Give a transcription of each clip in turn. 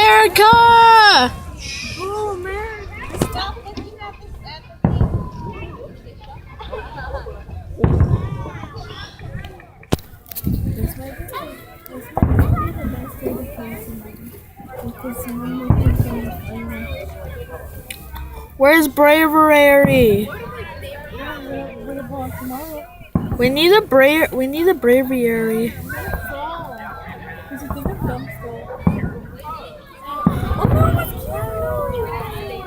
America! Oh man. Stop looking at this This might be the best day to play somebody. Because someone might think they're the final. Where's Bravery? What about tomorrow? We need a bravery. Because you think of dumpster. Oh no, it's cute!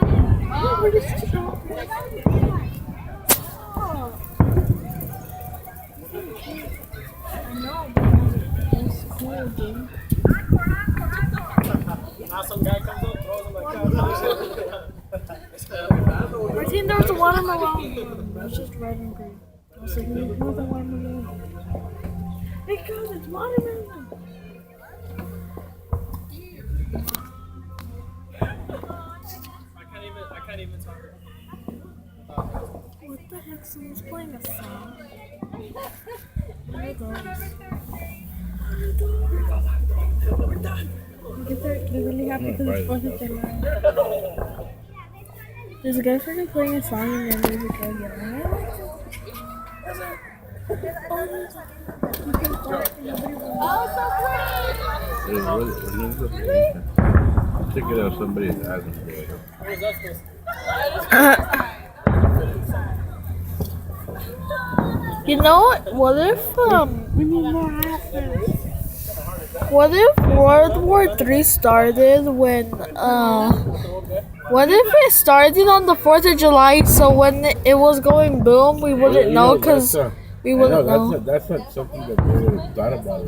Oh, we're just chill. Oh. I know, but it's cool, dude. Now some guy comes up, throws him like Our team, there was a watermelon. It was just red and green. I was like, where's the watermelon? Hey guys, it's watermelon! I can't even talk. What the heck? Someone's playing a song. There it goes. They're really happy because it's 4th of July. There's a guy freaking playing a song and then there's a girl yelling. Check it out, somebody's asking for it. You know what? We need more assets. What if World War III started when what if it started on the 4th of July? So when it was going boom, we wouldn't know because we wouldn't know. That's not something that they would have thought about.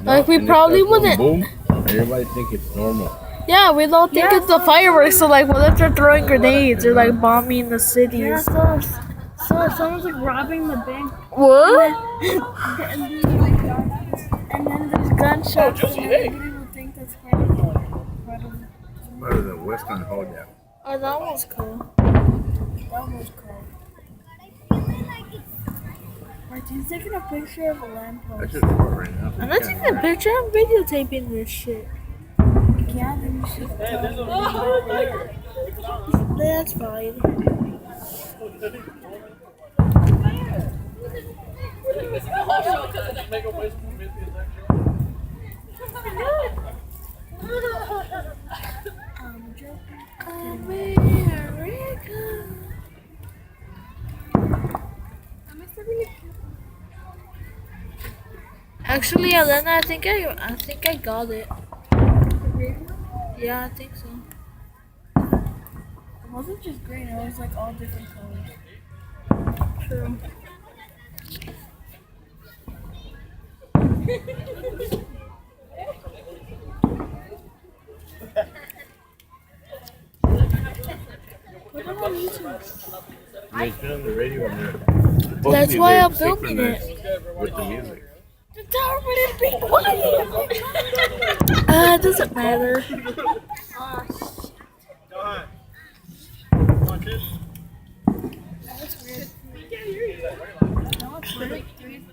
Like we And if probably that's going wouldn't. Boom, everybody think it's normal. Yeah, we don't think it's the fireworks. So like, what if they're throwing grenades or like bombing the Yeah, cities? so someone's like robbing the bank. What? And then there's gunshots. And everybody will think that's part of Part of the Western holdout. Oh, that was cool. That was cool. Martin's taking a picture of a That's lamppost. just short right now. I'm not taking a picture. I'm videotaping this shit. Yeah, then you should That's fine. America. Actually, Elena, I think I got it. Yeah, I think so. It wasn't just green, it was like all different colors. True. What about YouTube? They turn on the radio and they're supposed to That's be why very I'm filming it. synchronized with the music. Be quiet. It doesn't matter. Go on. Watch it. That's weird. No, it's weird. Three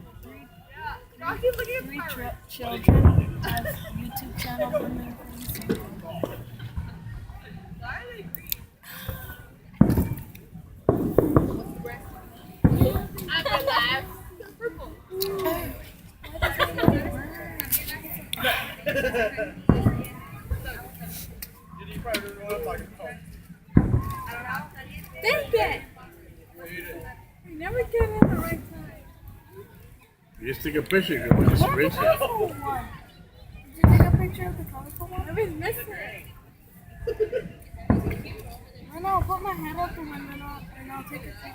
children have YouTube channels and they're You probably don't know what I'm talking about. Think it! We never get in the right time. You just take a picture and go just erase it. Colorful one. Did you take a picture of the colorful one? Everything's missing. I know, I'll put my head out the window and I'll take a picture.